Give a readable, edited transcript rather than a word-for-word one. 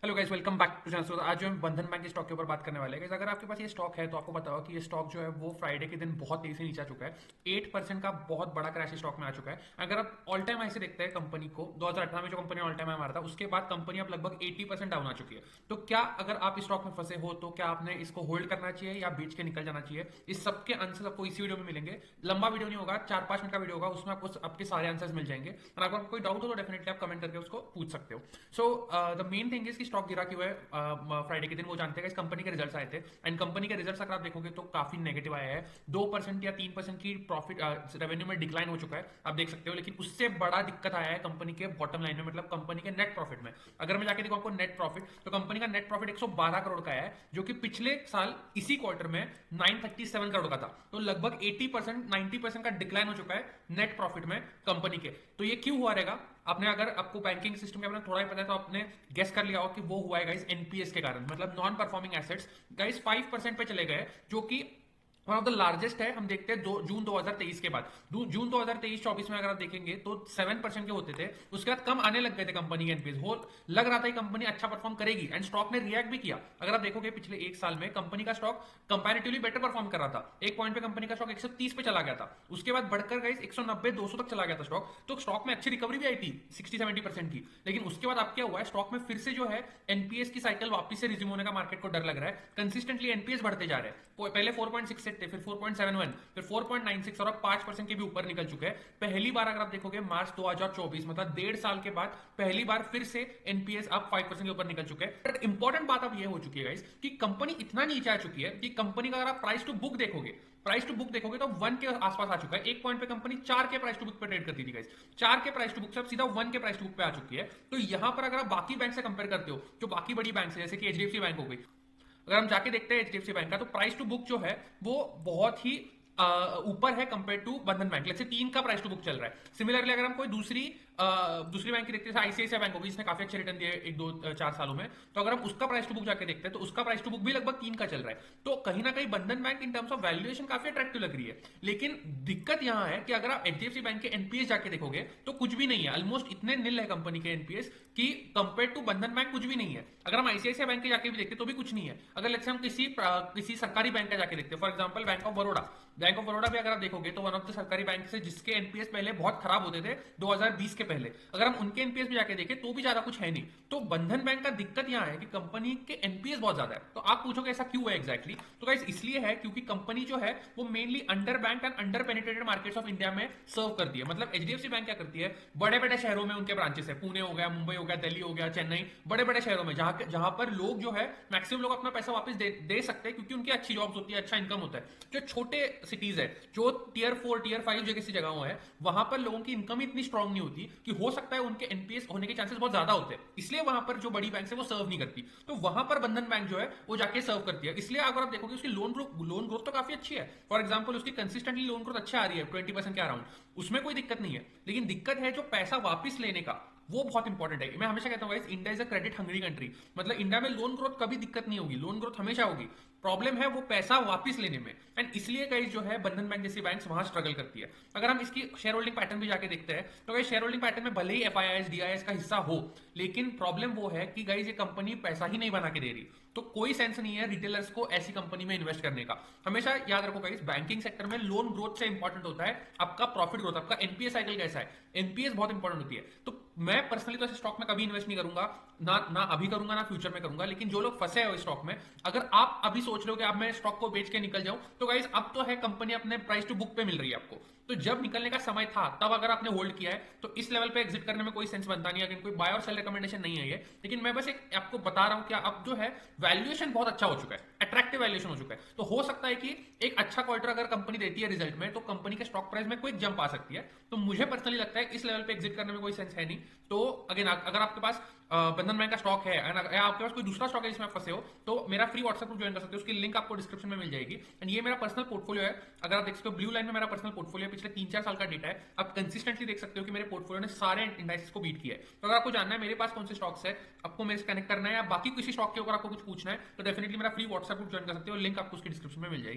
Hello guys, welcome back to channel. आज जो हम बंधन बैंक के स्टॉक के ऊपर बात करने वाले हैं guys, अगर आपके पास ये स्टॉक है तो आपको बताओ कि ये स्टॉक जो है वो फ्राइडे के दिन बहुत तेजी से नीचे आ चुका है। 8% का बहुत बड़ा क्रैश स्टॉक में आ चुका है। अगर आप ऑल टाइम हाई से देखते हैं कंपनी को, 2018 में जो कंपनी ऑल टाइम हाई मारा था उसके बाद कंपनी अब लगभग 80% डाउन आ चुकी है। तो क्या अगर आप इस स्टॉक में फंसे हो तो क्या आपने इसको होल्ड करना चाहिए या बेच के निकल जाना चाहिए? इस सबके आंसर आपको इसी वीडियो में मिलेंगे। लंबा वीडियो नहीं होगा, 4-5 मिनट का वीडियो होगा, उसमें आपको आपके सारे आंसर्स मिल जाएंगे। और अगर आपको कोई डाउट हो तो डेफिनेटली आप कमेंट करके उसको पूछ सकते हो। So the main thing is कि स्टॉक गिरा क्यों है फ्राइडे के दिन, वो जानते हैं। इस कंपनी के रिजल्ट्स आए थे एंड कंपनी के रिजल्ट्स अगर आप देखोगे तो काफी नेगेटिव आया है। 2% या 3% की प्रॉफिट रेवेन्यू में डिक्लाइन हो चुका है, आप देख सकते हो। लेकिन उससे बड़ा दिक्कत आया है कंपनी के बॉटम लाइन में, मतलब कंपनी के नेट प्रॉफिट में। अगर मैं जाके देखूं आपको नेट प्रॉफिट, तो कंपनी का नेट प्रॉफिट 112 करोड़ का है, जो कि पिछले साल इसी क्वार्टर में 937 करोड़ का था। तो लगभग 80% 90% का डिक्लाइन हो चुका है नेट प्रॉफिट में कंपनी के। तो ये क्यों हुआ रहेगा? आपने, अगर आपको बैंकिंग सिस्टम के बारे में थोड़ा ही पता है तो आपने गेस कर लिया होगा कि वो हुआ है गाइस एनपीएस के कारण, मतलब नॉन परफॉर्मिंग एसेट्स गाइस 5% पे चले गए, जो कि वन ऑफ द लार्जेस्ट है। हम देखते हैं जून 2023 के बाद, जून 2023-24 में अगर आप देखेंगे तो 7% के होते थे। उसके बाद कम आने लग गए थे कंपनी के एनपीएस। हो लग रहा था कि कंपनी अच्छा परफॉर्म करेगी एंड स्टॉक ने रिएक्ट भी किया। अगर आप देखोगे पिछले एक साल में कंपनी का स्टॉक कंपैरेटिवली बेटर परफॉर्म कर रहा था। एक पॉइंट पे कंपनी का स्टॉक 130 पे चला गया था, उसके बाद बढ़कर गई 190-200 तक चला गया था स्टॉक। तो स्टॉक में अच्छी रिकवरी भी आई थी 60-70% की। लेकिन उसके बाद आप क्या हुआ है, स्टॉक में फिर से जो है एनपीएस की साइकिल वापस से रिज्यूम होने का मार्केट को डर लग रहा है। कंसिस्टेंटली एनपीएस बढ़ते जा रहे हैं। पहले 4.68 थे, फिर 4.71, फिर 4.96 और अब 5% के भी ऊपर निकल चुके हैं। पहली बार अगर आप देखोगे मार्च 2024, मतलब 1.5 साल के बाद पहली बार फिर से एनपीएस अब 5% के ऊपर निकल चुके हैं। बट इंपॉर्टेंट बात अब ये हो चुकी है गाइस कि कंपनी इतना नीचे आ चुकी है कि कंपनी का अगर आप प्राइस टू बुक देखोगे तो 1 के आसपास आ चुका है। एक पॉइंट पे कंपनी 4 के प्राइस टू बुक पे ट्रेड करती थी गाइस, 4 के प्राइस टू बुक से अब सीधा 1 के प्राइस टू बुक पे आ चुकी है। तो यहां पर अगर आप बाकी बैंक से कंपेयर करते हो, जो बाकी बड़ी बैंक है जैसे कि एचडीएफसी बैंक हो गई, अगर हम जाके देखते हैं एचडीएफसी बैंक का, तो प्राइस टू बुक जो है वो बहुत ही ऊपर है कंपेयर टू बंधन बैंक। लेट्स से 3 का प्राइस टू बुक चल रहा है। सिमिलरली अगर हम कोई दूसरी बैंक की देखते हैं, आईसीआईसीआई बैंक होगी जिसने काफी अच्छे रिटर्न दिए 1-2-4 सालों में, तो अगर हम उसका प्राइस टू बुक जाके देखते हैं तो उसका प्राइस टू बुक भी लगभग 3 का चल रहा है। तो कहीं ना कहीं बंधन bank in terms of valuation काफी अट्रैक्टिव लग रही है। लेकिन दिक्कत यहां है कि अगर आप एचडीएफसी बैंक के एनपीएस जाके देखोगे तो कुछ भी नहीं है, ऑलमोस्ट इतने नील है कंपनी के एनपीएस कि कंपेयर टू बंधन बैंक कुछ भी नहीं है। अगर हम आईसीआईसीआई बैंक के जाके भी देखते तो भी कुछ नहीं है। अगर लेट्स से हम किसी सरकारी बैंक का जाके देखते हैं, for example bank of Baroda भी अगर आप देखोगे तो वन ऑफ द सरकारी बैंक से जिसके एनपीएस पहले बहुत खराब होते थे 2020 के पहले, अगर हम उनके एनपीएस भी जाके देखें तो भी ज्यादा कुछ है नहीं। तो बंधन बैंक का दिक्कत यहां है कि कंपनी के एनपीएस बहुत ज्यादा है। तो आप पूछोगे ऐसा क्यों है एग्जैक्टली? तो गाइस इसलिए है क्योंकि कंपनी जो है वो mainly under bank and under penetrated markets of India में सर्व करती है। मतलब एचडीएफसी बैंक क्या करती है, बड़े बड़े शहरों में उनके ब्रांचेस है, पुणे हो गया, मुंबई हो गया, दिल्ली हो गया, चेन्नई, बड़े बड़े शहरों में जहां पर लोग जो है मैक्सिमम लोग अपना पैसा वापस दे सकते हैं क्योंकि उनकी अच्छी जॉब्स होती है, अच्छा इनकम होता है। जो छोटे सिटीज है, जो टीयर 4 टीयर 5 जगह सी जगहों है, वहां पर लोगों की इनकम इतनी स्ट्रांग नहीं होती कि हो सकता है उनके एनपीएस होने के चांसेस बहुत ज्यादा होते हैं। इसलिए वहां पर जो बड़ी बैंक है वो सर्व नहीं करती। तो वहां पर बंधन बैंक जो है वो जाके सर्व करती है। इसलिए अगर आप देखोगे उसकी लोन ग्रोथ तो काफी अच्छी है। फॉर एग्जाम्पल उसकी कंसिस्टेंटली लोन ग्रोथ अच्छा आ रही है 20% के अराउंड, उसमें कोई दिक्कत नहीं है। लेकिन दिक्कत है जो पैसा वापिस लेने का, वो बहुत इंपॉर्टेंट है। मैं हमेशा कहता हूँ India is a credit hungry country, मतलब इंडिया में लोन ग्रोथ कभी दिक्कत नहीं होगी, लोन ग्रोथ हमेशा होगी। प्रॉब्लम है वो पैसा वापस लेने में, एंड इसलिए गाइस जो है बंधन बैंक जैसी बैंक वहां स्ट्रगल करती है। अगर हम इसकी शेयर होल्डिंग पैटर्न भी जाके देखते हैं तो गाइस शेयर होल्डिंग पैटर्न में भले ही एफआईआईएस डीआईएस का हिस्सा हो, लेकिन प्रॉब्लम वो है कि गाइस ये कंपनी पैसा ही नहीं बना के दे रही। तो कोई सेंस नहीं है रिटेलर्स को ऐसी कंपनी में इन्वेस्ट करने का। हमेशा याद रखो गाइस, बैंकिंग सेक्टर में लोन ग्रोथ से इंपॉर्टेंट होता है आपका प्रॉफिट ग्रोथ, आपका एनपीएस साइकिल कैसा है। एनपीएस बहुत इंपॉर्टेंट होती है। तो मैं पर्सनली तो ऐसे स्टॉक में कभी इन्वेस्ट नहीं करूंगा, ना अभी करूंगा ना फ्यूचर में करूंगा। लेकिन जो लोग फंसे हैं स्टॉक में, अगर आप अभी सोच रहे हो कि अब मैं स्टॉक को बेच के निकल जाऊं, तो गाइस अब तो है कंपनी अपने प्राइस टू बुक पे मिल रही है आपको। तो जब निकलने का समय था तब अगर आपने होल्ड किया है तो इस लेवल पे एग्जिट करने में कोई सेंस बनता नहीं है। अगर कोई बाय और सेल रिकमेंडेशन नहीं है ये, लेकिन मैं बस एक आपको बता रहा हूं कि अब जो है वैल्यूएशन बहुत अच्छा हो चुका है, अट्रैक्टिव वैल्यूएशन हो चुका है। तो हो सकता है कि एक अच्छा क्वार्टर अगर कंपनी देती है रिजल्ट में, तो कंपनी के स्टॉक प्राइस में कोई जंप आ सकती है। तो मुझे पर्सनली लगता है इस लेवल पे एग्जिट करने में कोई सेंस है नहीं। तो अगेन अगर आपके पास बंधन बैंक का स्टॉक है या आपके पास कोई दूसरा स्टॉक है जिसमें आप फंसे हो, तो मेरा फ्री व्हाट्सएप ग्रुप ज्वाइन कर सकते हो, उसकी लिंक आपको डिस्क्रिप्शन में मिल जाएगी। एंड ये मेरा पर्सनल पोर्टफोलियो है। अगर आप देख सकते हो ब्लू लाइन में मेरा पर्सनल पोर्टफोलियो पिछले 3-4 साल का डेटा है। आप कंसिस्टेंटली देख सकते हो कि मेरे पोर्टफोलियो ने सारे इंडाइसेस को बीट किया है। तो अगर आपको जानना है मेरे पास कौन से स्टॉक्स है, आपको मेरे से कनेक्ट करना है, या बाकी किसी स्टॉक के ऊपर आपको कुछ पूछना है, तो डेफिनेटली मेरा फ्री व्हाट्सएप ग्रुप ज्वाइन कर सकते हो, लिंक आपको उसकी डिस्क्रिप्शन में मिल जाएगी।